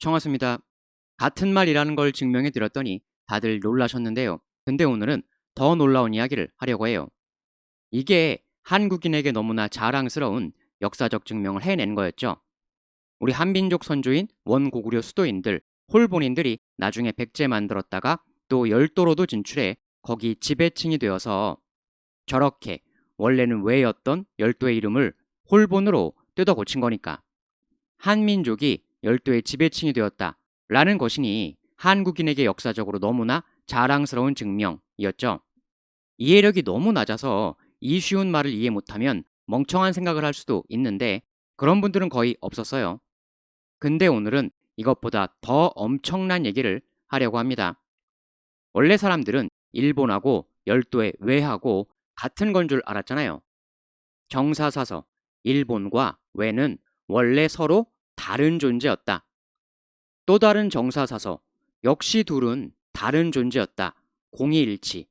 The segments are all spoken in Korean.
청하습니다. 같은 말이라는 걸 증명해 드렸더니 다들 놀라셨는데요. 근데 오늘은 더 놀라운 이야기를 하려고 해요. 이게 한국인에게 너무나 자랑스러운 역사적 증명을 해낸 거였죠. 우리 한민족 선조인 원고구려 수도인들, 홀본인들이 나중에 백제 만들었다가 또 열도로도 진출해 거기 지배층이 되어서 저렇게 원래는 왜였던 열도의 이름을 홀본으로 뜯어 고친 거니까 한민족이 열도의 지배층이 되었다라는 것이니 한국인에게 역사적으로 너무나 자랑스러운 증명이었죠. 이해력이 너무 낮아서 이 쉬운 말을 이해 못하면 멍청한 생각을 할 수도 있는데 그런 분들은 거의 없었어요. 근데 오늘은 이것보다 더 엄청난 얘기를 하려고 합니다. 원래 사람들은 일본하고 열도의 외하고 같은 건 줄 알았잖아요. 정사사서 일본과 외는 원래 서로 다른 존재였다. 또 다른 정사사서 역시 둘은 다른 존재였다. 공이일치.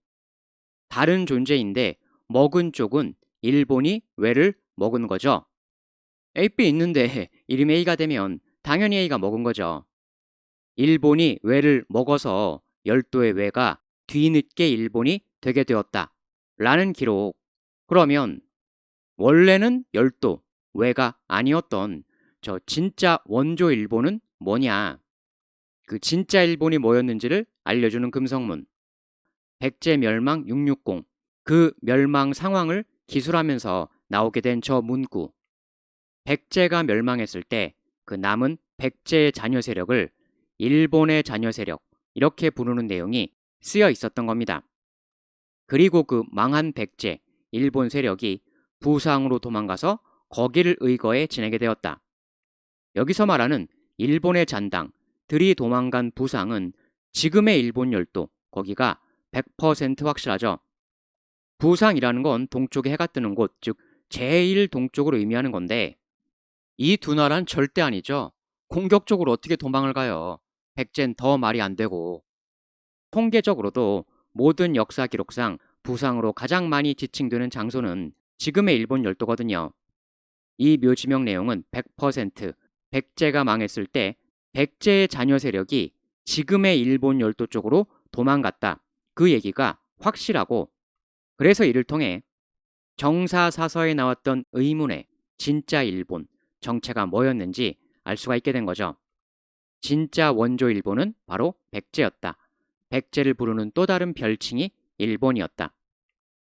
다른 존재인데 먹은 쪽은 일본이 외를 먹은 거죠. AB 있는데 이름이 A가 되면 당연히 A가 먹은 거죠. 일본이 외를 먹어서 열도의 외가 뒤늦게 일본이 되게 되었다. 라는 기록. 그러면 원래는 열도, 외가 아니었던 저 진짜 원조 일본은 뭐냐? 그 진짜 일본이 뭐였는지를 알려주는 금성문. 백제 멸망 660. 그 멸망 상황을 기술하면서 나오게 된 저 문구. 백제가 멸망했을 때 그 남은 백제의 자녀 세력을 일본의 자녀 세력 이렇게 부르는 내용이 쓰여 있었던 겁니다. 그리고 그 망한 백제, 일본 세력이 부상으로 도망가서 거기를 의거해 지내게 되었다. 여기서 말하는 일본의 잔당, 들이 도망간 부상은 지금의 일본 열도, 거기가 100% 확실하죠. 부상이라는 건 동쪽에 해가 뜨는 곳, 즉 제일 동쪽을 의미하는 건데 이 두 나라는 절대 아니죠. 공격적으로 어떻게 도망을 가요. 백제는 더 말이 안 되고. 통계적으로도 모든 역사 기록상 부상으로 가장 많이 지칭되는 장소는 지금의 일본 열도거든요. 이 묘지명 내용은 100% 백제가 망했을 때 백제의 자녀 세력이 지금의 일본 열도 쪽으로 도망갔다. 그 얘기가 확실하고 그래서 이를 통해 정사사서에 나왔던 의문의 진짜 일본 정체가 뭐였는지 알 수가 있게 된 거죠. 진짜 원조 일본은 바로 백제였다. 백제를 부르는 또 다른 별칭이 일본이었다.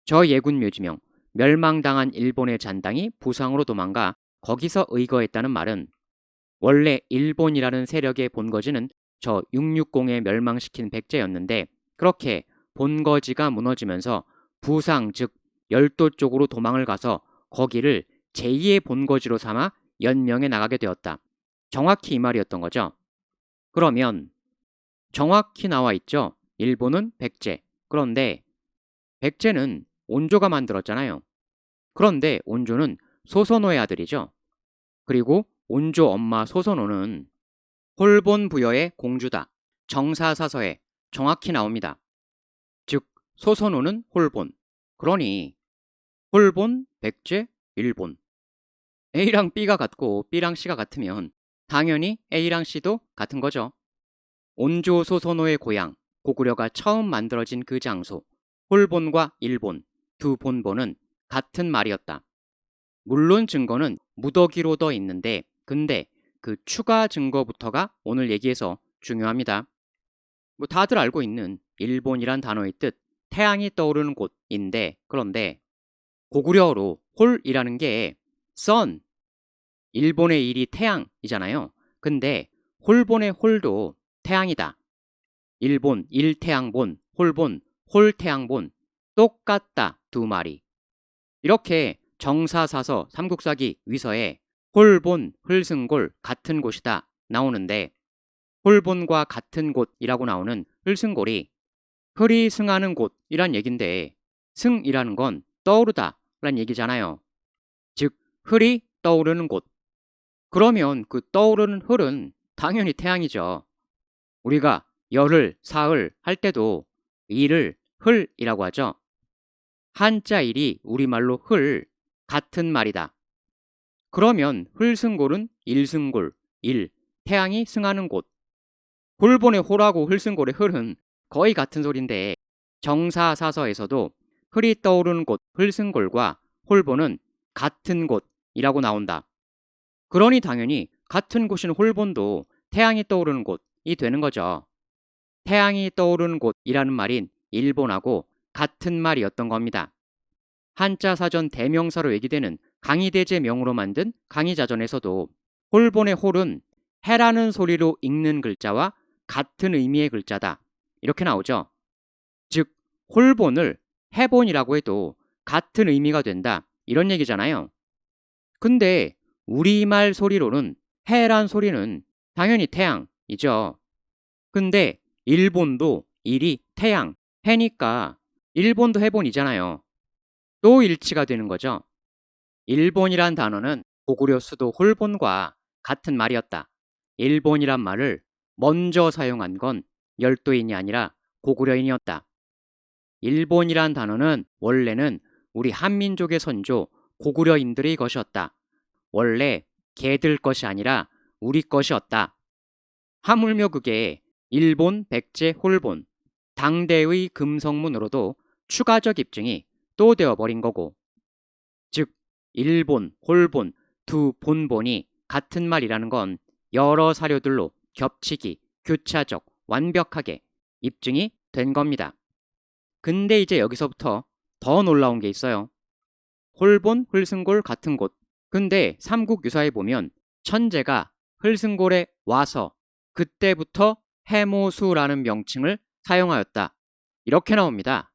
저 예군 묘지명 멸망당한 일본의 잔당이 부상으로 도망가 거기서 의거했다는 말은 원래 일본이라는 세력의 본거지는 저 660에 멸망시킨 백제였는데 그렇게 본거지가 무너지면서 부상 즉 열도 쪽으로 도망을 가서 거기를 제2의 본거지로 삼아 연명해 나가게 되었다. 정확히 이 말이었던 거죠. 그러면 정확히 나와 있죠. 일본은 백제. 그런데 백제는 온조가 만들었잖아요. 그런데 온조는 소선호의 아들이죠. 그리고 온조 엄마 소선호는 홀본 부여의 공주다. 정사사서에 정확히 나옵니다. 즉 소선호는 홀본. 그러니 홀본, 백제, 일본. A랑 B가 같고 B랑 C가 같으면 당연히 A랑 C도 같은 거죠. 온조 소선호의 고향, 고구려가 처음 만들어진 그 장소, 홀본과 일본, 두 본본은 같은 말이었다. 물론 증거는 무더기로 더 있는데 근데 그 추가 증거부터가 오늘 얘기에서 중요합니다. 뭐 다들 알고 있는 일본이란 단어의 뜻 태양이 떠오르는 곳인데 그런데 고구려어로 홀이라는 게 sun, 일본의 일이 태양이잖아요. 근데 홀본의 홀도 태양이다. 일본 일태양본, 홀본, 홀태양본 똑같다 두 말이. 이렇게 정사사서 삼국사기 위서에 홀본, 흘승골 같은 곳이다 나오는데 홀본과 같은 곳이라고 나오는 흘승골이 흘이 승하는 곳이란 얘긴데 승이라는 건 떠오르다 란 얘기잖아요. 즉 흘이 떠오르는 곳. 그러면 그 떠오르는 흘은 당연히 태양이죠. 우리가 열흘, 사흘 할 때도 일을 흘이라고 하죠. 한자 일이 우리말로 흘, 같은 말이다. 그러면 흘승골은 일승골, 일, 태양이 승하는 곳. 홀본의 홀하고 흘승골의 흘은 거의 같은 소리인데 정사사서에서도 흘이 떠오르는 곳 흘승골과 홀본은 같은 곳이라고 나온다. 그러니 당연히 같은 곳인 홀본도 태양이 떠오르는 곳이 되는 거죠. 태양이 떠오르는 곳이라는 말인 일본하고 같은 말이었던 겁니다. 한자 사전 대명사로 얘기되는 강희대제 명으로 만든 강희자전에서도 홀본의 홀은 해라는 소리로 읽는 글자와 같은 의미의 글자다. 이렇게 나오죠. 즉 홀본을 해본이라고 해도 같은 의미가 된다. 이런 얘기잖아요. 근데 우리말 소리로는 해란 소리는 당연히 태양이죠. 근데 일본도 일이 태양, 해니까 일본도 해본이잖아요. 또 일치가 되는 거죠. 일본이란 단어는 고구려 수도 홀본과 같은 말이었다. 일본이란 말을 먼저 사용한 건 열도인이 아니라 고구려인이었다. 일본이란 단어는 원래는 우리 한민족의 선조 고구려인들의 것이었다. 원래 걔들 것이 아니라 우리 것이었다. 하물며 그게 일본 백제 홀본, 당대의 금성문으로도 추가적 입증이 또 되어버린 거고. 즉 일본, 홀본 두 본본이 같은 말이라는 건 여러 사료들로 겹치기, 교차적, 완벽하게 입증이 된 겁니다. 근데 이제 여기서부터 더 놀라운 게 있어요. 홀본, 흘승골 같은 곳. 근데 삼국유사에 보면 천재가 흘승골에 와서 그때부터 해모수라는 명칭을 사용하였다. 이렇게 나옵니다.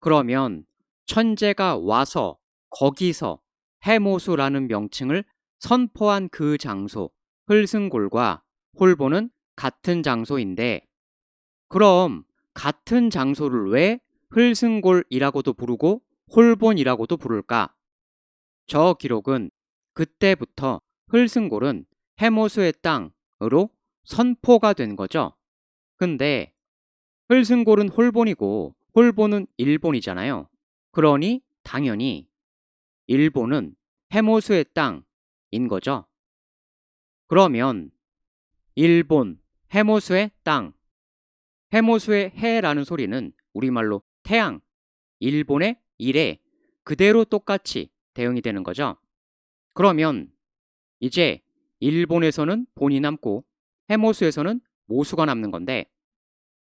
그러면 천재가 와서 거기서 해모수라는 명칭을 선포한 그 장소, 흘승골과 홀본은 같은 장소인데 그럼 같은 장소를 왜 흘승골이라고도 부르고 홀본이라고도 부를까? 저 기록은 그때부터 흘승골은 해모수의 땅으로 선포가 된 거죠. 근데 흘승골은 홀본이고 홀본은 일본이잖아요. 그러니 당연히 일본은 해모수의 땅인 거죠. 그러면 일본, 해모수의 땅, 해모수의 해라는 소리는 우리말로 태양, 일본의 일에 그대로 똑같이 대응이 되는 거죠. 그러면 이제 일본에서는 본이 남고 해모수에서는 모수가 남는 건데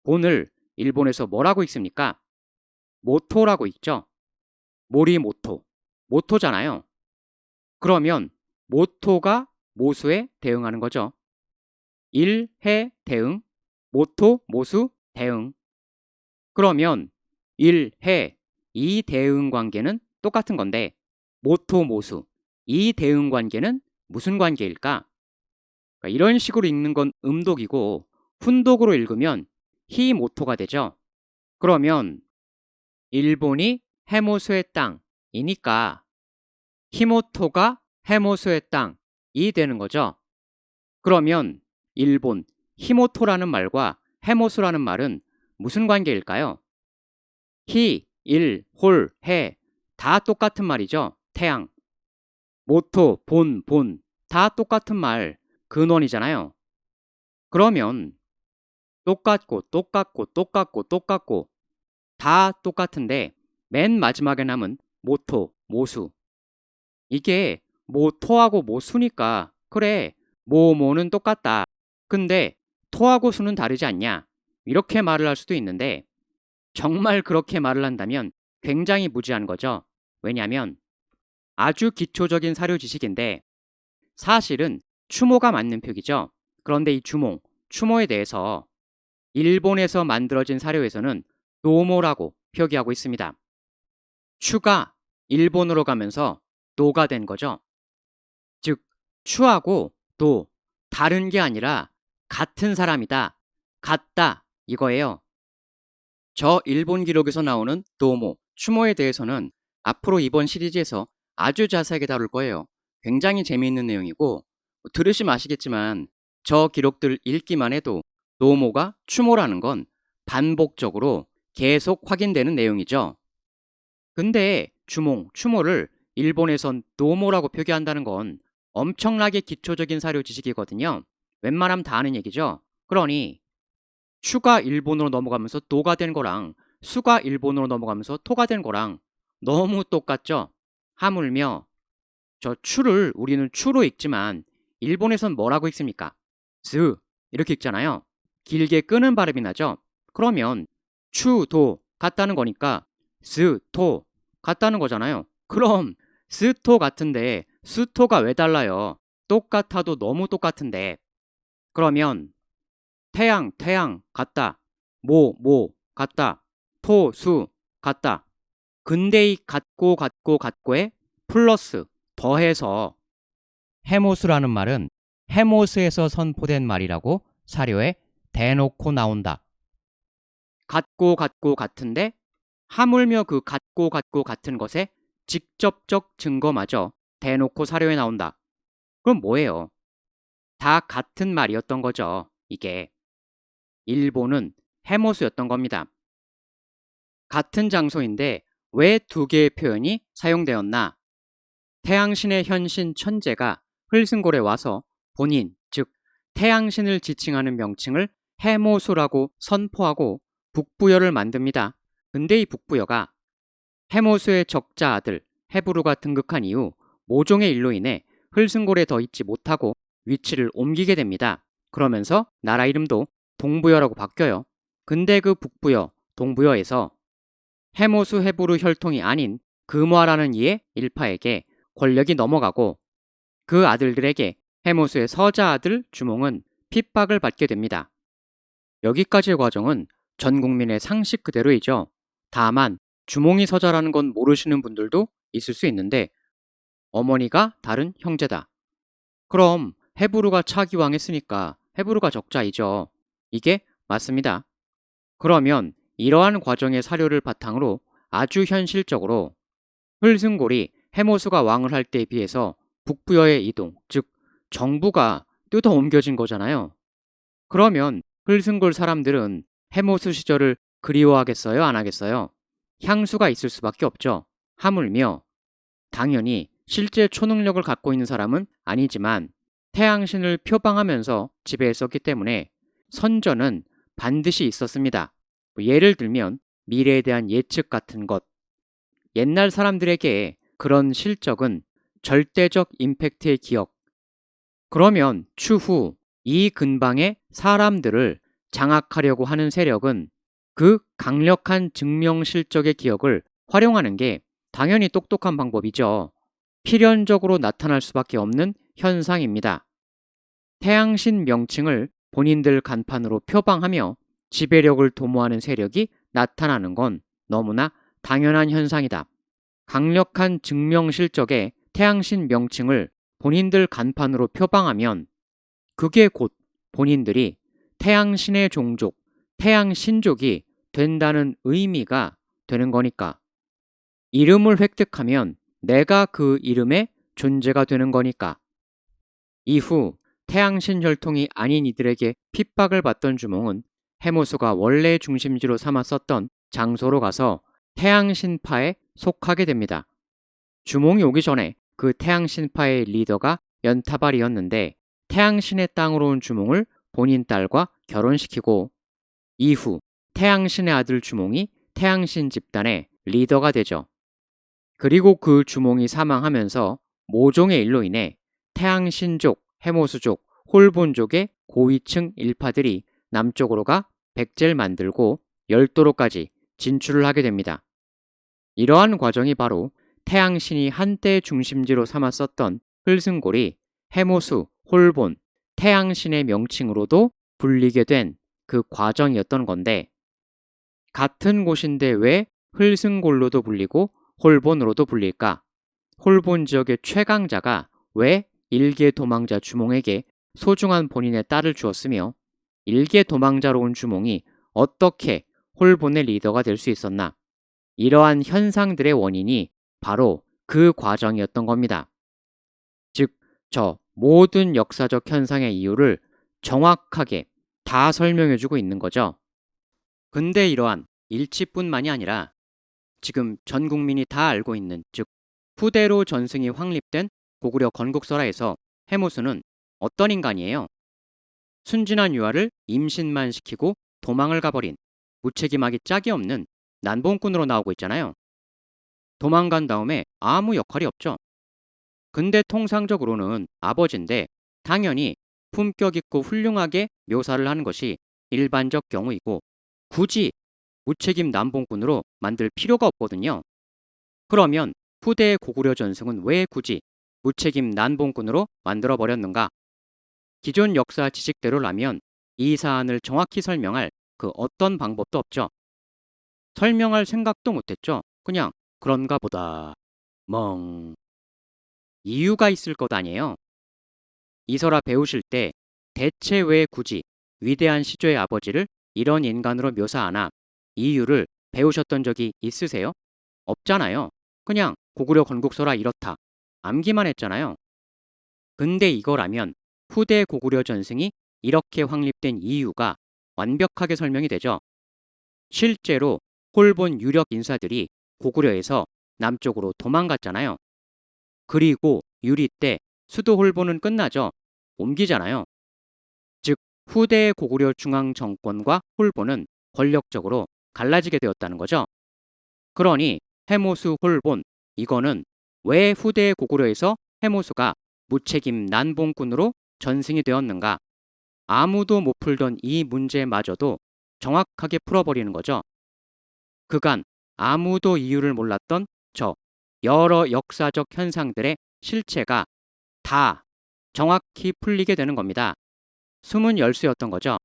본을 일본에서 뭐라고 읽습니까? 모토라고 읽죠. 모리모토, 모토잖아요. 그러면 모토가 모수에 대응하는 거죠. 일, 해, 대응, 모토, 모수, 대응. 그러면 일, 해, 이 대응 관계는 똑같은 건데 모토, 모수, 이 대응 관계는 무슨 관계일까? 그러니까 이런 식으로 읽는 건 음독이고 훈독으로 읽으면 히모토가 되죠. 그러면 일본이 해모수의 땅이니까 히모토가 해모수의 땅이 되는 거죠. 그러면 일본 히모토라는 말과 해모수라는 말은 무슨 관계일까요? 히, 일, 홀, 해 다 똑같은 말이죠. 태양. 모토, 본 다 똑같은 말 근원이잖아요. 그러면 똑같고 다 똑같은데 맨 마지막에 남은 모토, 모수. 이게 모토하고 모수니까 그래 모는 똑같다. 근데 토하고 수는 다르지 않냐? 이렇게 말을 할 수도 있는데 정말 그렇게 말을 한다면 굉장히 무지한 거죠. 왜냐하면 아주 기초적인 사료 지식인데 사실은 추모가 맞는 표기죠. 그런데 이 추모에 대해서 일본에서 만들어진 사료에서는 노모라고 표기하고 있습니다. 추가 일본으로 가면서 노가 된 거죠. 즉 추하고 도 다른 게 아니라 같은 사람이다, 같다 이거예요. 저 일본 기록에서 나오는 도모, 추모에 대해서는 앞으로 이번 시리즈에서 아주 자세하게 다룰 거예요. 굉장히 재미있는 내용이고 들으시면 아시겠지만 저 기록들 읽기만 해도 도모가 추모라는 건 반복적으로 계속 확인되는 내용이죠. 근데 추모를 일본에선 도모라고 표기한다는 건 엄청나게 기초적인 사료 지식이거든요. 웬만하면 다 아는 얘기죠. 그러니 추가 일본으로 넘어가면서 도가 된 거랑 수가 일본으로 넘어가면서 토가 된 거랑 너무 똑같죠. 하물며 저 추를 우리는 추로 읽지만 일본에선 뭐라고 읽습니까? 스 이렇게 읽잖아요. 길게 끄는 발음이 나죠. 그러면 추, 도 같다는 거니까 스, 토 같다는 거잖아요. 그럼 스, 토 같은데 수, 토가 왜 달라요? 똑같아도 너무 똑같은데. 그러면 태양, 태양 같다. 모 같다. 토, 수 같다. 근데이 같고에 플러스 더해서 해모수라는 말은 해모스에서 선포된 말이라고 사료에 대놓고 나온다. 같고 같은데 하물며 그 같고 같은 것의 직접적 증거마저 대놓고 사료에 나온다. 그럼 뭐예요? 다 같은 말이었던 거죠. 이게 일본은 해모수였던 겁니다. 같은 장소인데 왜 두 개의 표현이 사용되었나? 태양신의 현신 천재가 흘승골에 와서 본인, 즉 태양신을 지칭하는 명칭을 해모수라고 선포하고 북부여를 만듭니다. 근데 이 북부여가 해모수의 적자 아들 헤브루가 등극한 이후 모종의 일로 인해 흘승골에 더 있지 못하고 위치를 옮기게 됩니다. 그러면서 나라 이름도 동부여라고 바뀌어요. 근데 그 북부여, 동부여에서 해모수 헤브루 혈통이 아닌 금화라는 이의 일파에게 권력이 넘어가고 그 아들들에게 해모수의 서자 아들 주몽은 핍박을 받게 됩니다. 여기까지의 과정은 전 국민의 상식 그대로이죠. 다만 주몽이 서자라는 건 모르시는 분들도 있을 수 있는데 어머니가 다른 형제다. 그럼 헤브루가 차기왕했으니까 헤브루가 적자이죠. 이게 맞습니다. 그러면 이러한 과정의 사료를 바탕으로 아주 현실적으로 흘승골이 해모수가 왕을 할 때에 비해서 북부여의 이동, 즉 정부가 뜯어 옮겨진 거잖아요. 그러면 흘승골 사람들은 해모수 시절을 그리워하겠어요? 안 하겠어요? 향수가 있을 수밖에 없죠. 하물며 당연히 실제 초능력을 갖고 있는 사람은 아니지만 태양신을 표방하면서 지배했었기 때문에 선전은 반드시 있었습니다. 예를 들면 미래에 대한 예측 같은 것. 옛날 사람들에게 그런 실적은 절대적 임팩트의 기억. 그러면 추후 이 근방의 사람들을 장악하려고 하는 세력은 그 강력한 증명 실적의 기억을 활용하는 게 당연히 똑똑한 방법이죠. 필연적으로 나타날 수밖에 없는 현상입니다. 태양신 명칭을 본인들 간판으로 표방하며 지배력을 도모하는 세력이 나타나는 건 너무나 당연한 현상이다. 강력한 증명 실적의 태양신 명칭을 본인들 간판으로 표방하면 그게 곧 본인들이 태양신의 종족, 태양신족이 된다는 의미가 되는 거니까. 이름을 획득하면 내가 그 이름의 존재가 되는 거니까. 이후 태양신 혈통이 아닌 이들에게 핍박을 받던 주몽은 해모수가 원래 중심지로 삼았었던 장소로 가서 태양신파에 속하게 됩니다. 주몽이 오기 전에 그 태양신파의 리더가 연타발이었는데 태양신의 땅으로 온 주몽을 본인 딸과 결혼시키고 이후 태양신의 아들 주몽이 태양신 집단의 리더가 되죠. 그리고 그 주몽이 사망하면서 모종의 일로 인해 태양신족, 해모수족, 홀본족의 고위층 일파들이 남쪽으로 가 백제를 만들고 열도로까지 진출을 하게 됩니다. 이러한 과정이 바로 태양신이 한때 중심지로 삼았었던 흘승골이 해모수, 홀본, 태양신의 명칭으로도 불리게 된 그 과정이었던 건데 같은 곳인데 왜 흘승골로도 불리고 홀본으로도 불릴까? 홀본 지역의 최강자가 왜 일개 도망자 주몽에게 소중한 본인의 딸을 주었으며 일개 도망자로 온 주몽이 어떻게 홀본의 리더가 될 수 있었나? 이러한 현상들의 원인이 바로 그 과정이었던 겁니다. 즉, 저 모든 역사적 현상의 이유를 정확하게 다 설명해주고 있는 거죠. 근데 이러한 일치뿐만이 아니라 지금 전 국민이 다 알고 있는, 즉 후대로 전승이 확립된 고구려 건국설화에서 해모수는 어떤 인간이에요? 순진한 유아를 임신만 시키고 도망을 가버린 무책임하기 짝이 없는 난봉꾼으로 나오고 있잖아요. 도망간 다음에 아무 역할이 없죠. 근데 통상적으로는 아버지인데 당연히 품격 있고 훌륭하게 묘사를 하는 것이 일반적 경우이고 굳이 무책임 남봉꾼으로 만들 필요가 없거든요. 그러면 후대의 고구려 전승은 왜 굳이 무책임 난봉꾼으로 만들어 버렸는가? 기존 역사 지식대로라면 이 사안을 정확히 설명할 그 어떤 방법도 없죠. 설명할 생각도 못했죠. 그냥 그런가 보다. 멍. 이유가 있을 것 아니에요. 이설아 배우실 때 대체 왜 굳이 위대한 시조의 아버지를 이런 인간으로 묘사하나 이유를 배우셨던 적이 있으세요? 없잖아요. 그냥 고구려 건국서라 이렇다. 암기만 했잖아요. 근데 이거라면 후대 고구려 전승이 이렇게 확립된 이유가 완벽하게 설명이 되죠. 실제로 홀본 유력 인사들이 고구려에서 남쪽으로 도망갔잖아요. 그리고 유리 때 수도 홀본은 끝나죠. 옮기잖아요. 즉 후대의 고구려 중앙 정권과 홀본은 권력적으로 갈라지게 되었다는 거죠. 그러니 해모수 홀본 이거는 왜 후대의 고구려에서 해모수가 무책임 난봉꾼으로 전승이 되었는가? 아무도 못 풀던 이 문제마저도 정확하게 풀어버리는 거죠. 그간 아무도 이유를 몰랐던 저 여러 역사적 현상들의 실체가 다 정확히 풀리게 되는 겁니다. 숨은 열쇠였던 거죠.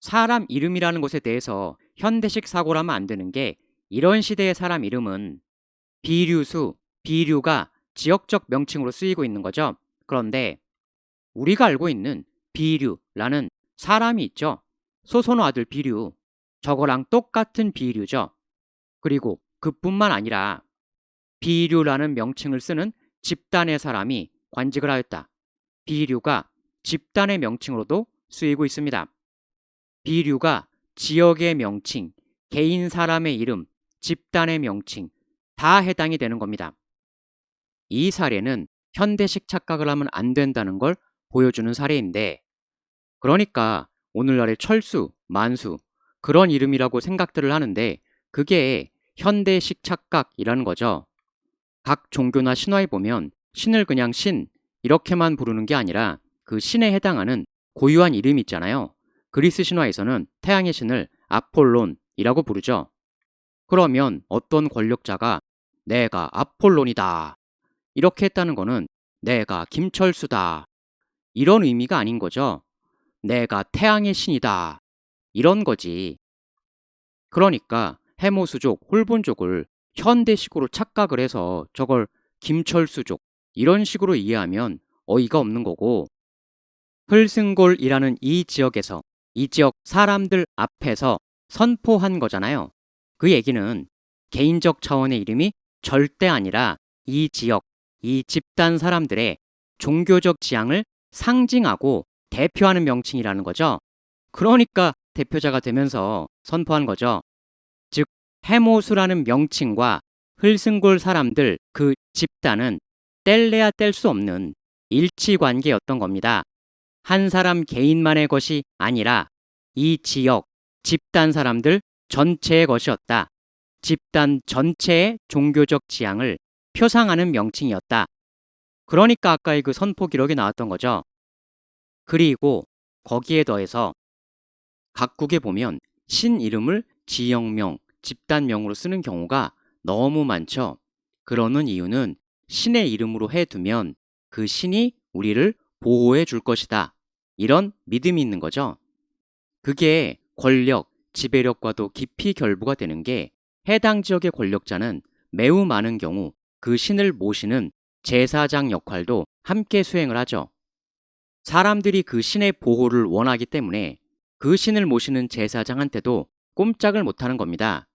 사람 이름이라는 것에 대해서 현대식 사고를 하면 안 되는 게 이런 시대의 사람 이름은 비류수, 비류가 지역적 명칭으로 쓰이고 있는 거죠. 그런데 우리가 알고 있는 비류라는 사람이 있죠. 소선호 아들 비류. 저거랑 똑같은 비류죠. 그리고 그뿐만 아니라 비류라는 명칭을 쓰는 집단의 사람이 관직을 하였다. 비류가 집단의 명칭으로도 쓰이고 있습니다. 비류가 지역의 명칭, 개인 사람의 이름, 집단의 명칭 다 해당이 되는 겁니다. 이 사례는 현대식 착각을 하면 안 된다는 걸 보여주는 사례인데 그러니까 오늘날의 철수, 만수 그런 이름이라고 생각들을 하는데 그게 현대식 착각이라는 거죠. 각 종교나 신화에 보면 신을 그냥 신 이렇게만 부르는 게 아니라 그 신에 해당하는 고유한 이름이 있잖아요. 그리스 신화에서는 태양의 신을 아폴론이라고 부르죠. 그러면 어떤 권력자가 내가 아폴론이다 이렇게 했다는 거는 내가 김철수다 이런 의미가 아닌 거죠. 내가 태양의 신이다 이런 거지. 그러니까 해모수족, 홀본족을 현대식으로 착각을 해서 저걸 김철수족 이런 식으로 이해하면 어이가 없는 거고 흘승골이라는 이 지역에서 이 지역 사람들 앞에서 선포한 거잖아요. 그 얘기는 개인적 차원의 이름이 절대 아니라 이 지역, 이 집단 사람들의 종교적 지향을 상징하고 대표하는 명칭이라는 거죠. 그러니까 대표자가 되면서 선포한 거죠. 즉 해모수라는 명칭과 흘승골 사람들 그 집단은 뗄래야 뗄 수 없는 일치관계였던 겁니다. 한 사람 개인만의 것이 아니라 이 지역, 집단 사람들 전체의 것이었다. 집단 전체의 종교적 지향을 표상하는 명칭이었다. 그러니까 아까의 그 선포 기록이 나왔던 거죠. 그리고 거기에 더해서 각국에 보면 신 이름을 지역명, 집단명으로 쓰는 경우가 너무 많죠. 그러는 이유는 신의 이름으로 해두면 그 신이 우리를 보호해 줄 것이다. 이런 믿음이 있는 거죠. 그게 권력, 지배력과도 깊이 결부가 되는 게 해당 지역의 권력자는 매우 많은 경우 그 신을 모시는 제사장 역할도 함께 수행을 하죠. 사람들이 그 신의 보호를 원하기 때문에 그 신을 모시는 제사장한테도 꼼짝을 못하는 겁니다.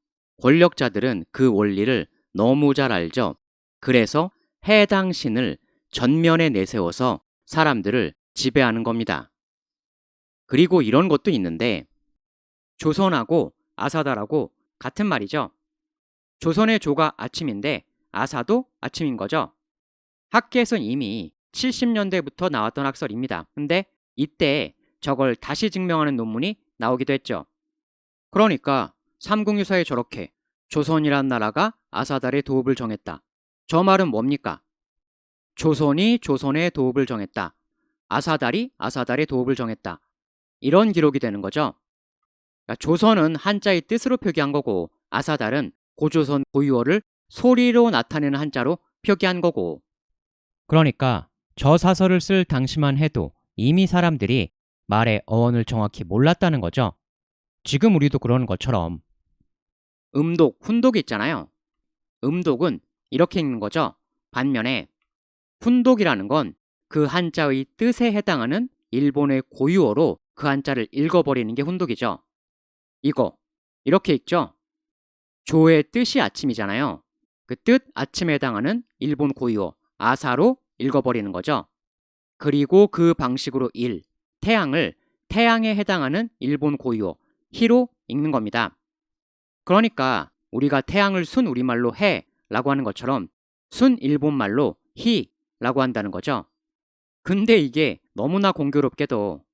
권력자들은 그 원리를 너무 잘 알죠. 그래서 해당 신을 전면에 내세워서 사람들을 지배하는 겁니다. 그리고 이런 것도 있는데 조선하고 아사다라고 같은 말이죠. 조선의 조가 아침인데 아사도 아침인 거죠. 학계에선 이미 70년대부터 나왔던 학설입니다. 근데 이때 저걸 다시 증명하는 논문이 나오기도 했죠. 그러니까 삼국유사에 저렇게 조선이란 나라가 아사달의 도읍을 정했다. 저 말은 뭡니까? 조선이 조선의 도읍을 정했다. 아사달이 아사달의 도읍을 정했다. 이런 기록이 되는 거죠. 그러니까 조선은 한자의 뜻으로 표기한 거고 아사달은 고조선 고유어를 소리로 나타내는 한자로 표기한 거고. 그러니까 저 사설을 쓸 당시만 해도 이미 사람들이 말의 어원을 정확히 몰랐다는 거죠. 지금 우리도 그러는 것처럼. 음독, 훈독이 있잖아요. 음독은 이렇게 읽는 거죠. 반면에 훈독이라는 건 그 한자의 뜻에 해당하는 일본의 고유어로 그 한자를 읽어버리는 게 훈독이죠. 이거 이렇게 읽죠. 조의 뜻이 아침이잖아요. 그 뜻 아침에 해당하는 일본 고유어 아사로 읽어버리는 거죠. 그리고 그 방식으로 태양을 태양에 해당하는 일본 고유어 히로 읽는 겁니다. 그러니까 우리가 태양을 순 우리말로 해라고 하는 것처럼 순 일본말로 히라고 한다는 거죠. 근데 이게 너무나 공교롭게도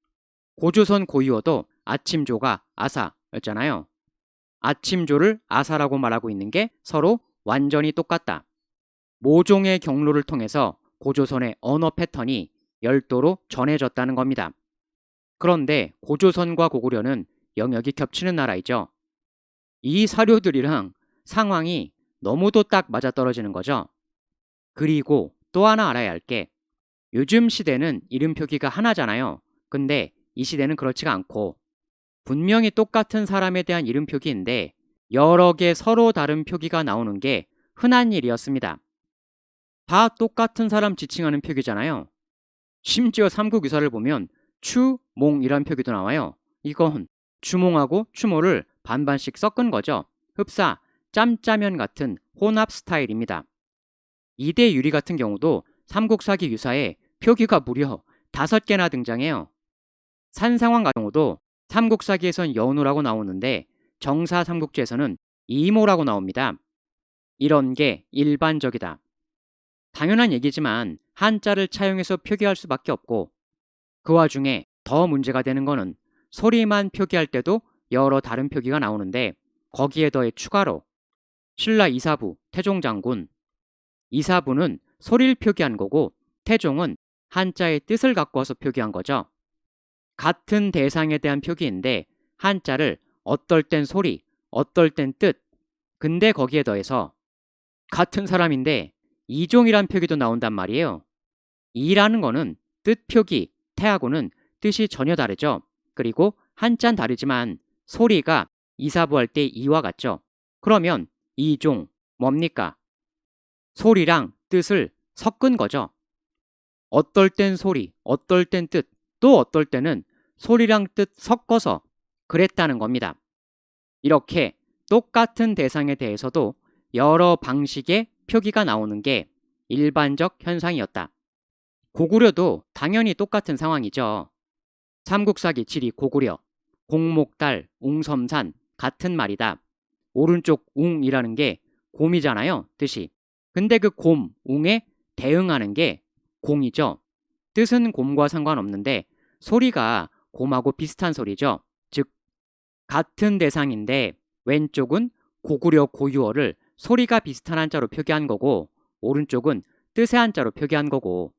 고조선 고유어도 아침조가 아사였잖아요. 아침조를 아사라고 말하고 있는 게 서로 완전히 똑같다. 모종의 경로를 통해서 고조선의 언어 패턴이 열도로 전해졌다는 겁니다. 그런데 고조선과 고구려는 영역이 겹치는 나라이죠. 이 사료들이랑 상황이 너무도 딱 맞아떨어지는 거죠. 그리고 또 하나 알아야 할 게 요즘 시대는 이름 표기가 하나잖아요. 근데 이 시대는 그렇지가 않고 분명히 똑같은 사람에 대한 이름 표기인데 여러 개 서로 다른 표기가 나오는 게 흔한 일이었습니다. 다 똑같은 사람 지칭하는 표기잖아요. 심지어 삼국유사를 보면 추몽이란 표기도 나와요. 이건 주몽하고 추모를 반반씩 섞은 거죠. 흡사, 짬짜면 같은 혼합 스타일입니다. 이대 유리 같은 경우도 삼국사기 유사에 표기가 무려 5개나 등장해요. 산상황 같은 경우도 삼국사기에선 연우라고 나오는데 정사 삼국지에서는 이모라고 나옵니다. 이런 게 일반적이다. 당연한 얘기지만 한자를 차용해서 표기할 수밖에 없고 그 와중에 더 문제가 되는 거는 소리만 표기할 때도 여러 다른 표기가 나오는데 거기에 더해 추가로 신라 이사부, 태종장군 이사부는 소리를 표기한 거고 태종은 한자의 뜻을 갖고 와서 표기한 거죠. 같은 대상에 대한 표기인데 한자를 어떨 땐 소리, 어떨 땐 뜻, 근데 거기에 더해서 같은 사람인데 이종이란 표기도 나온단 말이에요. 이라는 거는 뜻 표기, 태하고는 뜻이 전혀 다르죠. 그리고 한자는 다르지만 소리가 이사부할 때 이와 같죠. 그러면 이종 뭡니까? 소리랑 뜻을 섞은 거죠. 어떨 땐 소리, 어떨 땐 뜻, 또 어떨 때는 소리랑 뜻 섞어서 그랬다는 겁니다. 이렇게 똑같은 대상에 대해서도 여러 방식의 표기가 나오는 게 일반적 현상이었다. 고구려도 당연히 똑같은 상황이죠. 삼국사기 지리 고구려, 공목달, 웅섬산 같은 말이다. 오른쪽 웅이라는 게 곰이잖아요, 뜻이. 근데 그 곰, 웅에 대응하는 게 공이죠. 뜻은 곰과 상관없는데 소리가 곰하고 비슷한 소리죠. 즉 같은 대상인데 왼쪽은 고구려 고유어를 소리가 비슷한 한자로 표기한 거고 오른쪽은 뜻의 한자로 표기한 거고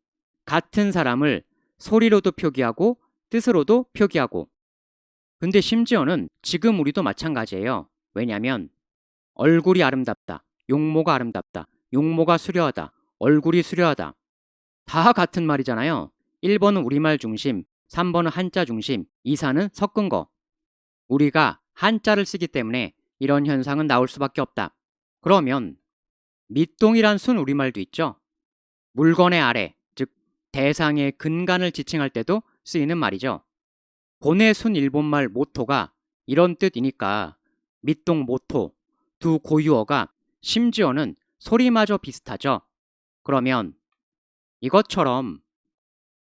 같은 사람을 소리로도 표기하고 뜻으로도 표기하고 근데 심지어는 지금 우리도 마찬가지예요. 왜냐하면 얼굴이 아름답다, 용모가 아름답다, 용모가 수려하다, 얼굴이 수려하다 다 같은 말이잖아요. 1번은 우리말 중심, 3번은 한자 중심, 2사는 섞은 거. 우리가 한자를 쓰기 때문에 이런 현상은 나올 수밖에 없다. 그러면 밑동이란 순 우리말도 있죠. 물건의 아래, 즉 대상의 근간을 지칭할 때도 쓰이는 말이죠. 본의 순 일본말 모토가 이런 뜻이니까 밑동 모토 두 고유어가 심지어는 소리마저 비슷하죠. 그러면 이것처럼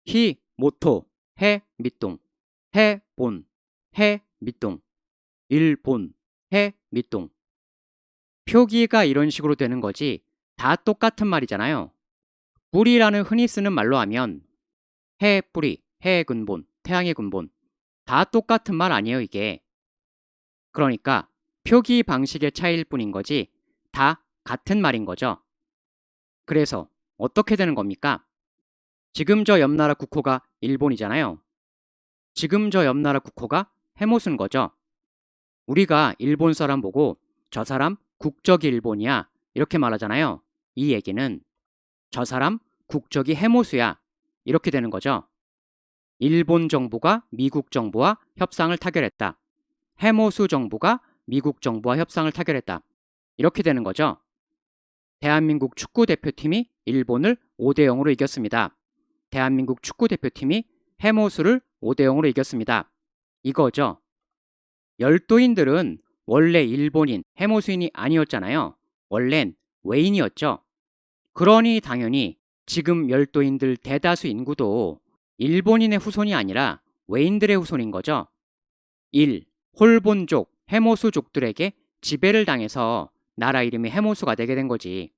히 모토 해 밑동 해 본 해 밑동 일본 해 밑동 표기가 이런 식으로 되는 거지 다 똑같은 말이잖아요. 뿌리라는 흔히 쓰는 말로 하면 해 뿌리, 해의 근본, 태양의 근본 다 똑같은 말 아니에요, 이게. 그러니까 표기 방식의 차이일 뿐인 거지 다 같은 말인 거죠. 그래서 어떻게 되는 겁니까? 지금 저 옆 나라 국호가 일본이잖아요. 지금 저 옆 나라 국호가 해모수인 거죠. 우리가 일본 사람 보고 저 사람 국적이 일본이야 이렇게 말하잖아요. 이 얘기는 저 사람 국적이 해모수야 이렇게 되는 거죠. 일본 정부가 미국 정부와 협상을 타결했다. 해모수 정부가 미국 정부와 협상을 타결했다. 이렇게 되는 거죠. 대한민국 축구 대표팀이 일본을 5대 0으로 이겼습니다. 대한민국 축구 대표팀이 해모수를 5대 0으로 이겼습니다. 이거죠. 열도인들은 원래 일본인 해모수인이 아니었잖아요. 원래는 외인이었죠. 그러니 당연히 지금 열도인들 대다수 인구도 일본인의 후손이 아니라 외인들의 후손인 거죠. 1. 홀본족, 해모수족들에게 지배를 당해서 나라 이름이 해모수가 되게 된 거지.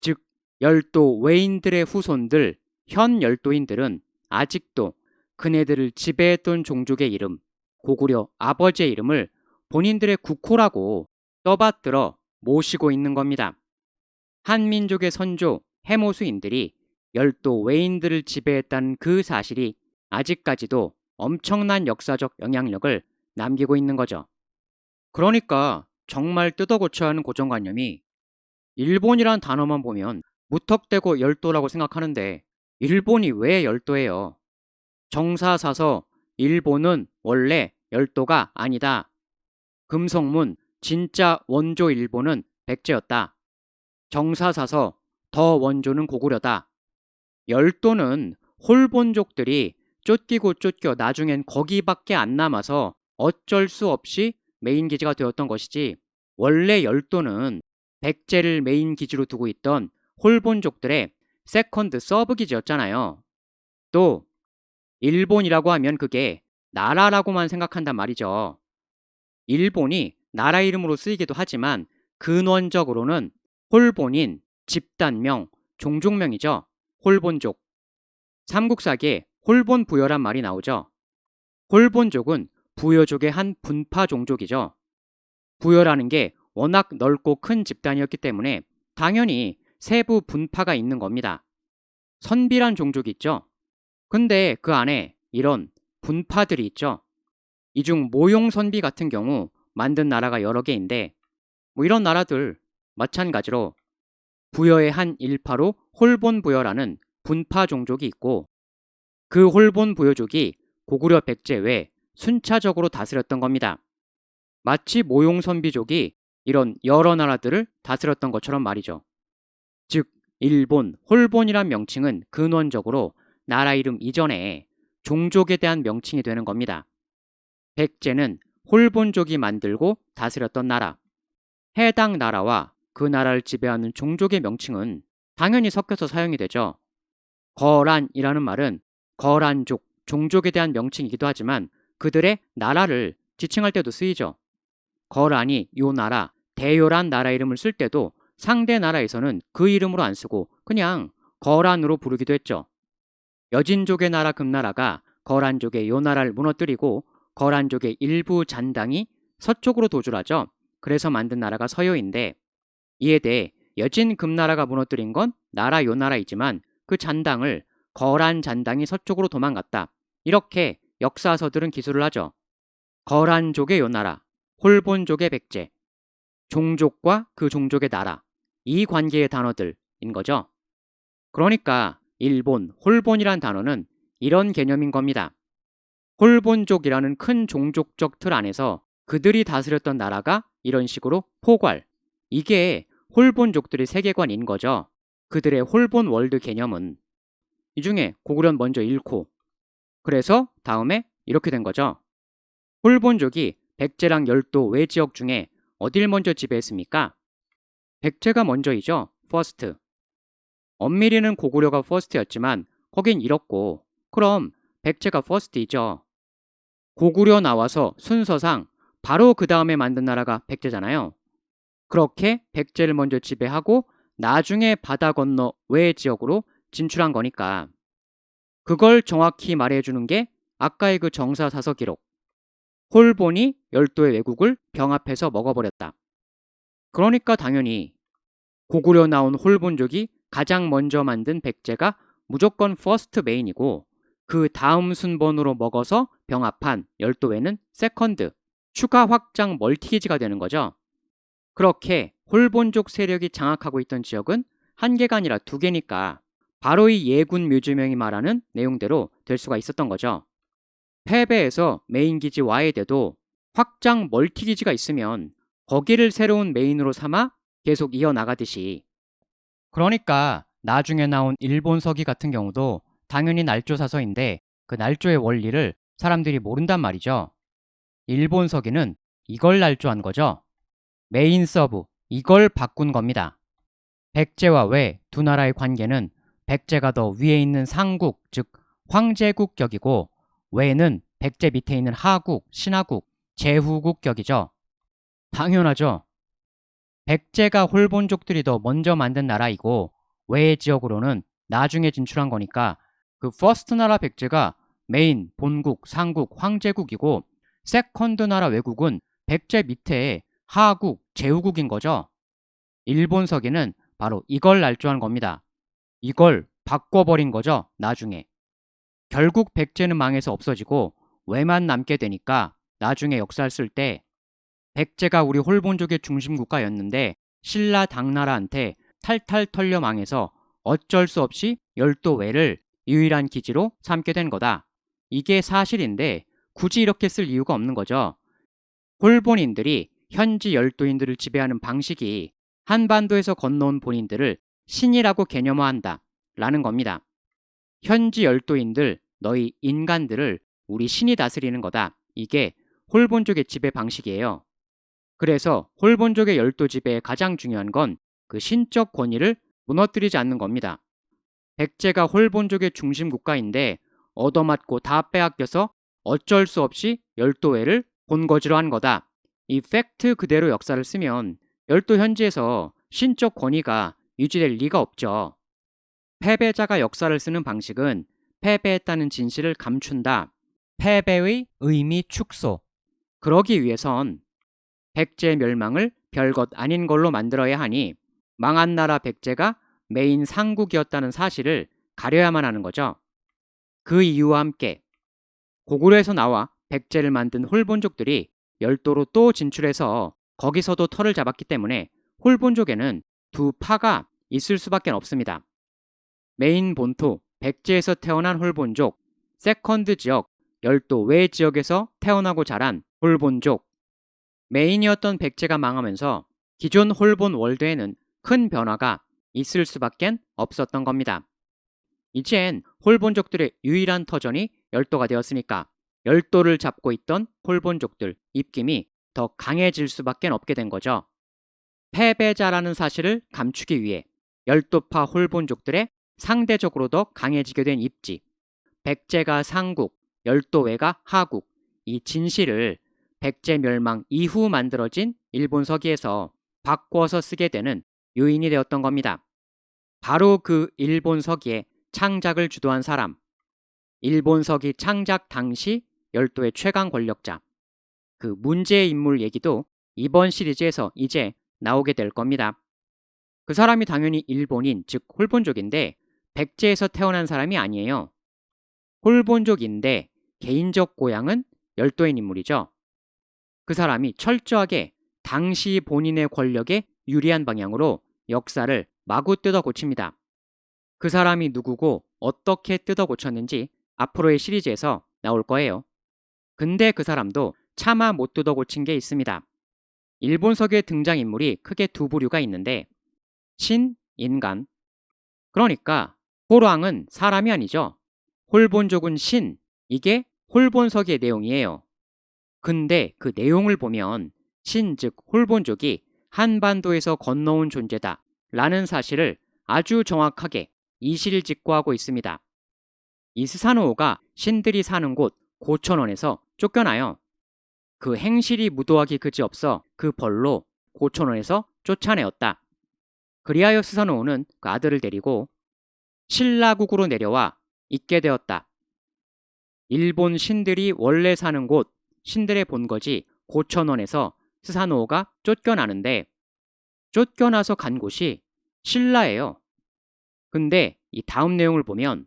즉, 열도 외인들의 후손들, 현 열도인들은 아직도 그네들을 지배했던 종족의 이름, 고구려 아버지의 이름을 본인들의 국호라고 떠받들어 모시고 있는 겁니다. 한민족의 선조 해모수인들이 열도 외인들을 지배했다는 그 사실이 아직까지도 엄청난 역사적 영향력을 남기고 있는 거죠. 그러니까 정말 뜯어고쳐야 하는 고정관념이 일본이란 단어만 보면 무턱대고 열도라고 생각하는데 일본이 왜 열도예요? 정사사서 일본은 원래 열도가 아니다. 금성문 진짜 원조 일본은 백제였다. 정사사서 더 원조는 고구려다. 열도는 홀본족들이 쫓기고 쫓겨 나중엔 거기밖에 안 남아서 어쩔 수 없이 메인 기지가 되었던 것이지 원래 열도는 백제를 메인 기지로 두고 있던 홀본족들의 세컨드 서브 기지였잖아요. 또 일본이라고 하면 그게 나라라고만 생각한단 말이죠. 일본이 나라 이름으로 쓰이기도 하지만 근원적으로는 홀본인 집단명, 종족명이죠. 홀본족. 삼국사기에 홀본부여란 말이 나오죠. 홀본족은 부여족의 한 분파 종족이죠. 부여라는 게 워낙 넓고 큰 집단이었기 때문에 당연히 세부 분파가 있는 겁니다. 선비란 종족이 있죠. 근데 그 안에 이런 분파들이 있죠. 이 중 모용선비 같은 경우 만든 나라가 여러 개인데 뭐 이런 나라들 마찬가지로 부여의 한 일파로 홀본부여라는 분파 종족이 있고 그 홀본부여족이 고구려 백제 외 순차적으로 다스렸던 겁니다. 마치 모용선비족이 이런 여러 나라들을 다스렸던 것처럼 말이죠. 즉 일본, 홀본이란 명칭은 근원적으로 나라 이름 이전에 종족에 대한 명칭이 되는 겁니다. 백제는 홀본족이 만들고 다스렸던 나라. 해당 나라와 그 나라를 지배하는 종족의 명칭은 당연히 섞여서 사용이 되죠. 거란이라는 말은 거란족, 종족에 대한 명칭이기도 하지만 그들의 나라를 지칭할 때도 쓰이죠. 거란이 요 나라, 대요란 나라 이름을 쓸 때도 상대 나라에서는 그 이름으로 안 쓰고 그냥 거란으로 부르기도 했죠. 여진족의 나라 금나라가 거란족의 요 나라를 무너뜨리고 거란족의 일부 잔당이 서쪽으로 도주하죠. 그래서 만든 나라가 서요인데 이에 대해 여진 금나라가 무너뜨린 건 나라 요 나라이지만 그 잔당을 거란 잔당이 서쪽으로 도망갔다. 이렇게 역사서들은 기술을 하죠. 거란족의 요 나라, 홀본족의 백제, 종족과 그 종족의 나라, 이 관계의 단어들인 거죠. 그러니까 일본, 홀본이란 단어는 이런 개념인 겁니다. 홀본족이라는 큰 종족적 틀 안에서 그들이 다스렸던 나라가 이런 식으로 포괄, 이게 홀본족들의 세계관인 거죠. 그들의 홀본 월드 개념은 이 중에 고구려는 먼저 잃고 그래서 다음에 이렇게 된 거죠. 홀본족이 백제랑 열도 외지역 중에 어딜 먼저 지배했습니까? 백제가 먼저이죠. 퍼스트. 엄밀히는 고구려가 퍼스트였지만 거긴 잃었고 그럼 백제가 퍼스트이죠. 고구려 나와서 순서상 바로 그 다음에 만든 나라가 백제잖아요. 그렇게 백제를 먼저 지배하고 나중에 바다 건너 외 지역으로 진출한 거니까 그걸 정확히 말해주는 게 아까의 그 정사사서 기록, 홀본이 열도의 외국을 병합해서 먹어버렸다. 그러니까 당연히 고구려 나온 홀본족이 가장 먼저 만든 백제가 무조건 퍼스트 메인이고, 그 다음 순번으로 먹어서 병합한 열도회는 세컨드, 추가 확장 멀티기지가 되는 거죠. 그렇게 홀본족 세력이 장악하고 있던 지역은 한 개가 아니라 두 개니까 바로 이 예군 묘지명이 말하는 내용대로 될 수가 있었던 거죠. 패배해서 메인 기지 와해돼도 확장 멀티 기지가 있으면 거기를 새로운 메인으로 삼아 계속 이어나가듯이. 그러니까 나중에 나온 일본 서기 같은 경우도 당연히 날조 사서인데 그 날조의 원리를 사람들이 모른단 말이죠. 일본 서기는 이걸 날조한 거죠. 메인 서브, 이걸 바꾼 겁니다. 백제와 외 두 나라의 관계는 백제가 더 위에 있는 상국, 즉 황제국 격이고, 외는 백제 밑에 있는 하국, 신하국, 제후국 격이죠. 당연하죠. 백제가 홀본족들이 더 먼저 만든 나라이고 외의 지역으로는 나중에 진출한 거니까 그 퍼스트 나라 백제가 메인, 본국, 상국, 황제국이고, 세컨드 나라 외국은 백제 밑에 하국, 제후국인 거죠. 일본 서기는 바로 이걸 날조한 겁니다. 이걸 바꿔버린 거죠, 나중에. 결국 백제는 망해서 없어지고 외만 남게 되니까 나중에 역사를 쓸 때 백제가 우리 홀본족의 중심 국가였는데 신라 당나라한테 탈탈 털려 망해서 어쩔 수 없이 열도 외를 유일한 기지로 삼게 된 거다. 이게 사실인데 굳이 이렇게 쓸 이유가 없는 거죠. 홀본인들이 현지 열도인들을 지배하는 방식이 한반도에서 건너온 본인들을 신이라고 개념화한다 라는 겁니다. 현지 열도인들, 너희 인간들을 우리 신이 다스리는 거다. 이게 홀본족의 지배 방식이에요. 그래서 홀본족의 열도 지배의 가장 중요한 건 그 신적 권위를 무너뜨리지 않는 겁니다. 백제가 홀본족의 중심 국가인데 얻어맞고 다 빼앗겨서 어쩔 수 없이 열도회를 본거지로 한 거다. 이 팩트 그대로 역사를 쓰면 열도 현지에서 신적 권위가 유지될 리가 없죠. 패배자가 역사를 쓰는 방식은 패배했다는 진실을 감춘다. 패배의 의미 축소. 그러기 위해선 백제 멸망을 별것 아닌 걸로 만들어야 하니 망한 나라 백제가 메인 상국이었다는 사실을 가려야만 하는 거죠. 그 이유와 함께 고구려에서 나와 백제를 만든 홀본족들이 열도로 또 진출해서 거기서도 털을 잡았기 때문에 홀본족에는 두 파가 있을 수밖에 없습니다. 메인 본토 백제에서 태어난 홀본족, 세컨드 지역 열도 외 지역에서 태어나고 자란 홀본족. 메인이었던 백제가 망하면서 기존 홀본 월드에는 큰 변화가 있을 수밖에 없었던 겁니다. 이젠 홀본족들의 유일한 터전이 열도가 되었으니까 열도를 잡고 있던 홀본족들 입김이 더 강해질 수밖에 없게 된 거죠. 패배자라는 사실을 감추기 위해 열도파 홀본족들의 상대적으로 더 강해지게 된 입지, 백제가 상국, 열도외가 하국, 이 진실을 백제 멸망 이후 만들어진 일본 서기에서 바꿔서 쓰게 되는 요인이 되었던 겁니다. 바로 그 일본 서기의 창작을 주도한 사람, 일본 서기 창작 당시 열도의 최강 권력자, 그 문제의 인물 얘기도 이번 시리즈에서 이제 나오게 될 겁니다. 그 사람이 당연히 일본인, 즉 홀본족인데 백제에서 태어난 사람이 아니에요. 홀본족인데 개인적 고향은 열도인 인물이죠. 그 사람이 철저하게 당시 본인의 권력에 유리한 방향으로 역사를 마구 뜯어 고칩니다. 그 사람이 누구고 어떻게 뜯어 고쳤는지 앞으로의 시리즈에서 나올 거예요. 근데 그 사람도 차마 못 뜯어 고친 게 있습니다. 일본 서기의 등장인물이 크게 두 부류가 있는데 신, 인간. 그러니까 호랑은 사람이 아니죠. 홀본족은 신, 이게 홀본서기의 내용이에요. 근데 그 내용을 보면 신, 즉 홀본족이 한반도에서 건너온 존재다 라는 사실을 아주 정확하게 이실직고하고 있습니다. 이 스사노오가 신들이 사는 곳 고천원에서 쫓겨나요. 그 행실이 무도하기 그지없어 그 벌로 고천원에서 쫓아내었다. 그리하여 스사노오는 그 아들을 데리고 신라국으로 내려와 있게 되었다. 일본 신들이 원래 사는 곳 신들의 본거지 고천원에서 스사노오가 쫓겨나는데 쫓겨나서 간 곳이 신라예요. 근데 이 다음 내용을 보면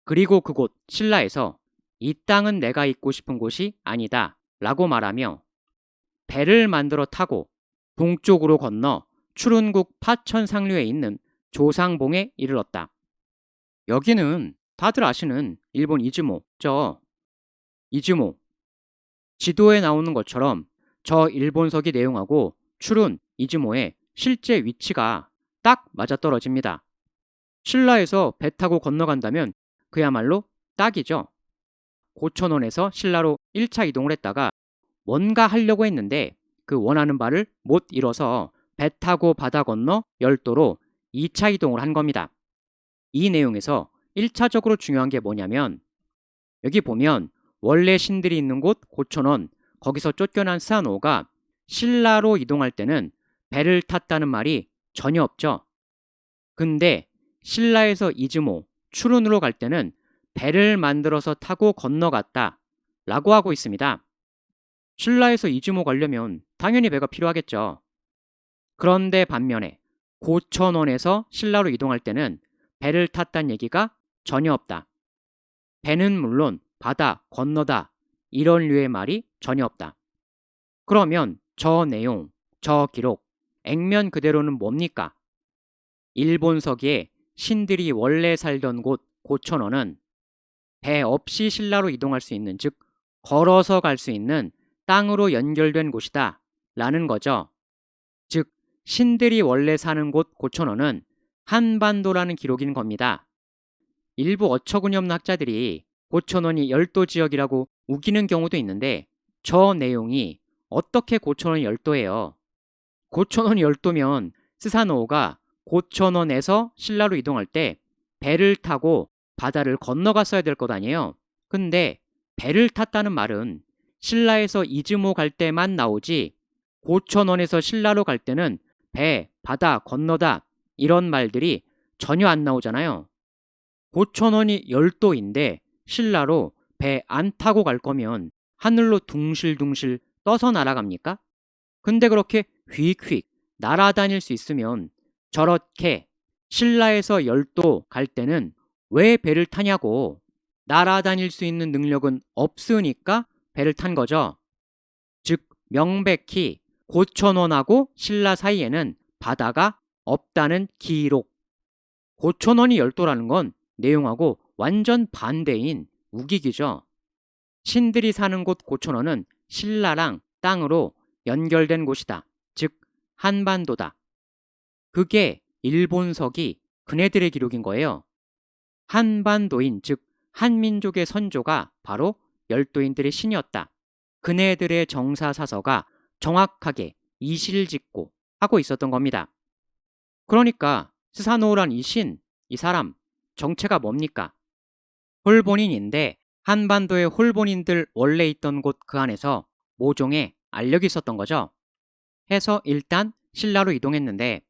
그리고 그곳 신라에서 이 땅은 내가 있고 싶은 곳이 아니다 라고 말하며 배를 만들어 타고 동쪽으로 건너 추룬국 파천 상류에 있는 조상봉에 이르렀다. 여기는 다들 아시는 일본 이즈모, 이즈모. 지도에 나오는 것처럼 저 일본석이 내용하고 추룬 이즈모의 실제 위치가 딱 맞아떨어집니다. 신라에서 배 타고 건너간다면 그야말로 딱이죠. 고천원에서 신라로 1차 이동을 했다가 뭔가 하려고 했는데 그 원하는 바를 못 이뤄서 배 타고 바다 건너 열도로 2차 이동을 한 겁니다. 이 내용에서 1차적으로 중요한 게 뭐냐면 여기 보면 원래 신들이 있는 곳 고천원 거기서 쫓겨난 스사노오가 신라로 이동할 때는 배를 탔다는 말이 전혀 없죠. 근데 신라에서 이즈모, 추룬으로 갈 때는 배를 만들어서 타고 건너갔다 라고 하고 있습니다. 신라에서 이즈모 가려면 당연히 배가 필요하겠죠. 그런데 반면에 고천원에서 신라로 이동할 때는 배를 탔다는 얘기가 전혀 없다. 배는 물론 바다, 건너다 이런 류의 말이 전혀 없다. 그러면 저 내용, 저 기록, 액면 그대로는 뭡니까? 일본서기에 신들이 원래 살던 곳 고천원은 배 없이 신라로 이동할 수 있는, 즉 걸어서 갈 수 있는 땅으로 연결된 곳이다 라는 거죠. 즉 신들이 원래 사는 곳 고천원은 한반도라는 기록인 겁니다. 일부 어처구니 없는 학자들이 고천원이 열도 지역이라고 우기는 경우도 있는데 저 내용이 어떻게 고천원이 열도예요? 고천원이 열도면 스사노오가 고천원에서 신라로 이동할 때 배를 타고 바다를 건너갔어야 될 것 아니에요? 근데 배를 탔다는 말은 신라에서 이즈모 갈 때만 나오지 고천원에서 신라로 갈 때는 배, 바다, 건너다 이런 말들이 전혀 안 나오잖아요. 고천원이 열도인데 신라로 배 안 타고 갈 거면 하늘로 둥실둥실 떠서 날아갑니까? 근데 그렇게 휙휙 날아다닐 수 있으면 저렇게 신라에서 열도 갈 때는 왜 배를 타냐고. 날아다닐 수 있는 능력은 없으니까 배를 탄 거죠. 즉 명백히 고천원하고 신라 사이에는 바다가 없다는 기록. 고천원이 열도라는 건 내용하고 완전 반대인 우기기죠. 신들이 사는 곳 고천원은 신라랑 땅으로 연결된 곳이다. 즉 한반도다. 그게 일본석이 그네들의 기록인 거예요. 한반도인, 즉 한민족의 선조가 바로 열도인들의 신이었다. 그네들의 정사사서가 정확하게 이실직고 하고 있었던 겁니다. 그러니까 스사노오란 이 신, 이 사람 정체가 뭡니까? 홀본인인데 한반도의 홀본인들 원래 있던 곳 그 안에서 모종의 알력이 있었던 거죠. 해서 일단 신라로 이동했는데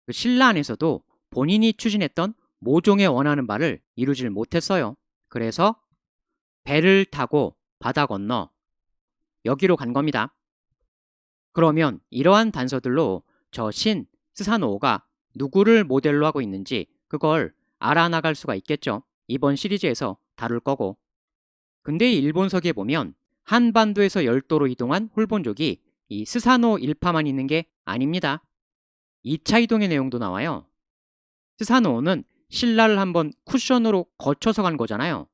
그 신라 안에서도 본인이 추진했던 모종의 원하는 바를 이루질 못했어요. 그래서 배를 타고 바다 건너 여기로 간 겁니다. 그러면 이러한 단서들로 저 신 스사노오가 누구를 모델로 하고 있는지 그걸 알아나갈 수가 있겠죠. 이번 시리즈에서 다룰 거고. 근데 이 일본서기에 보면 한반도에서 열도로 이동한 홀본족이 이 스사노 일파만 있는 게 아닙니다. 2차 이동의 내용도 나와요. 스사노오는 신라를 한번 쿠션으로 거쳐서 간 거잖아요.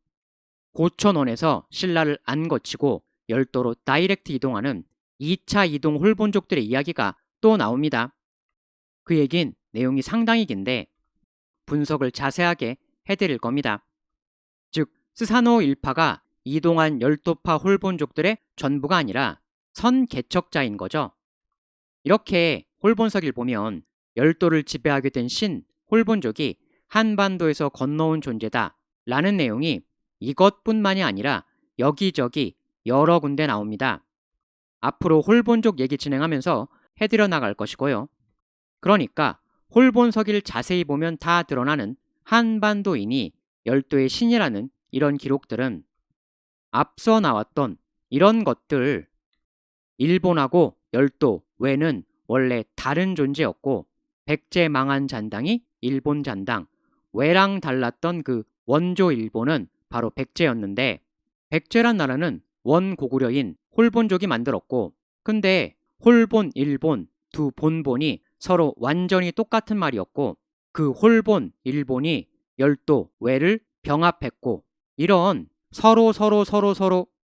고천원에서 신라를 안 거치고 열도로 다이렉트 이동하는 2차 이동 홀본족들의 이야기가 또 나옵니다. 그 얘긴 내용이 상당히 긴데 분석을 자세하게 해드릴 겁니다. 즉 스사노 일파가 이동한 열도파 홀본족들의 전부가 아니라 선개척자인 거죠. 이렇게 홀본석을 보면 열도를 지배하게 된 신 홀본족이 한반도에서 건너온 존재다 라는 내용이 이것뿐만이 아니라 여기저기 여러 군데 나옵니다. 앞으로 홀본족 얘기 진행하면서 해드려 나갈 것이고요. 그러니까 홀본석을 자세히 보면 다 드러나는 한반도인이 열도의 신이라는 이런 기록들은 앞서 나왔던 이런 것들, 일본하고 열도, 외는 원래 다른 존재였고 백제 망한 잔당이 일본 잔당, 외랑 달랐던 그 원조 일본은 바로 백제였는데 백제란 나라는 원고구려인 홀본족이 만들었고 근데 홀본, 일본 두 본본이 서로 완전히 똑같은 말이었고 그 홀본, 일본이 열도, 외를 병합했고 이런 서로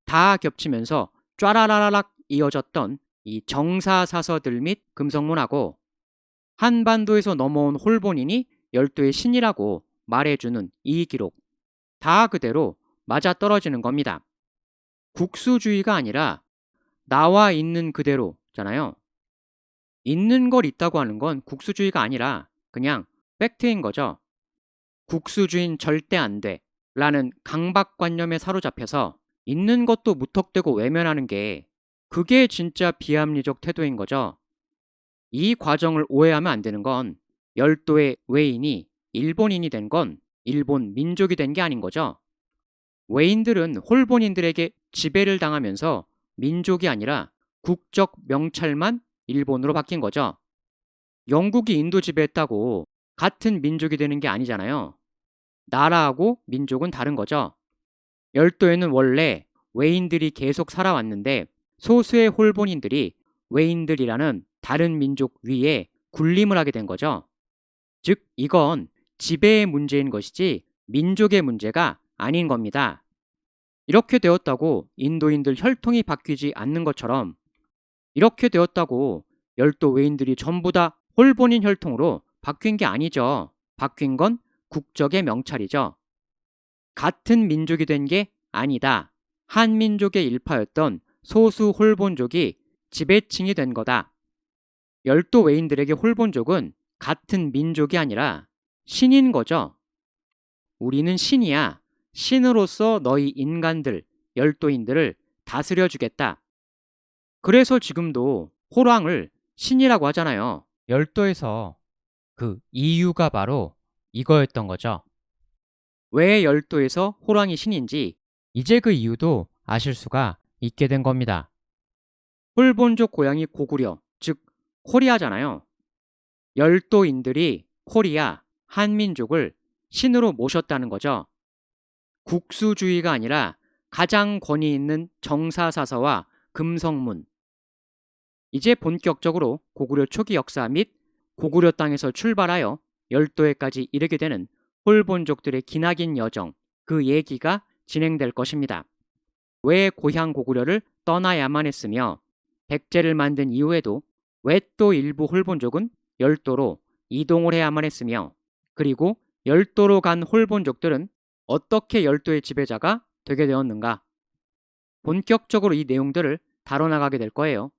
다 겹치면서 쫘라라락 이어졌던 이 정사사서들 및 금성문하고 한반도에서 넘어온 홀본인이 열도의 신이라고 말해주는 이 기록 다 그대로 맞아떨어지는 겁니다. 국수주의가 아니라 나와 있는 그대로잖아요. 있는 걸 있다고 하는 건 국수주의가 아니라 그냥 팩트인 거죠. 국수주의는 절대 안 돼 라는 강박관념에 사로잡혀서 있는 것도 무턱대고 외면하는 게 그게 진짜 비합리적 태도인 거죠. 이 과정을 오해하면 안 되는 건 열도의 외인이 일본인이 된 건 일본 민족이 된 게 아닌 거죠. 외인들은 홀본인들에게 지배를 당하면서 민족이 아니라 국적 명찰만 일본으로 바뀐 거죠. 영국이 인도 지배했다고 같은 민족이 되는 게 아니잖아요. 나라하고 민족은 다른 거죠. 열도에는 원래 외인들이 계속 살아왔는데 소수의 홀본인들이 외인들이라는 다른 민족 위에 군림을 하게 된 거죠. 즉 이건 지배의 문제인 것이지 민족의 문제가 아닌 겁니다. 이렇게 되었다고 인도인들 혈통이 바뀌지 않는 것처럼 이렇게 되었다고 열도 외인들이 전부 다 홀본인 혈통으로 바뀐 게 아니죠. 바뀐 건 국적의 명찰이죠. 같은 민족이 된 게 아니다. 한민족의 일파였던 소수 홀본족이 지배층이 된 거다. 열도 외인들에게 홀본족은 같은 민족이 아니라 신인 거죠. 우리는 신이야. 신으로서 너희 인간들, 열도인들을 다스려 주겠다. 그래서 지금도 호랑을 신이라고 하잖아요. 열도에서 그 이유가 바로 이거였던 거죠. 왜 열도에서 호랑이 신인지 이제 그 이유도 아실 수가 있게 된 겁니다. 홀본족 고향이 고구려, 즉 코리아잖아요. 열도인들이 코리아, 한민족을 신으로 모셨다는 거죠. 국수주의가 아니라 가장 권위 있는 정사사서와 금성문. 이제 본격적으로 고구려 초기 역사 및 고구려 땅에서 출발하여 열도에까지 이르게 되는 홀본족들의 기나긴 여정, 그 얘기가 진행될 것입니다. 왜 고향 고구려를 떠나야만 했으며 백제를 만든 이후에도 왜 또 일부 홀본족은 열도로 이동을 해야만 했으며 그리고 열도로 간 홀본족들은 어떻게 열도의 지배자가 되게 되었는가. 본격적으로 이 내용들을 다뤄나가게 될 거예요.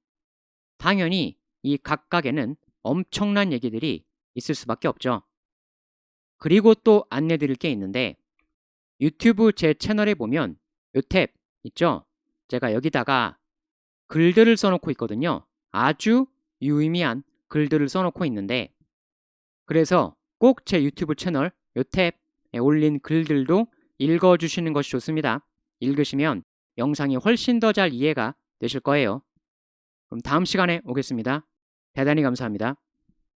당연히 이 각각에는 엄청난 얘기들이 있을 수밖에 없죠. 그리고 또 안내드릴 게 있는데 유튜브 제 채널에 보면 요 탭 있죠? 제가 여기다가 글들을 써놓고 있거든요. 아주 유의미한 글들을 써놓고 있는데 그래서 꼭 제 유튜브 채널 요 탭에 올린 글들도 읽어주시는 것이 좋습니다. 읽으시면 영상이 훨씬 더 잘 이해가 되실 거예요. 그럼 다음 시간에 오겠습니다. 대단히 감사합니다.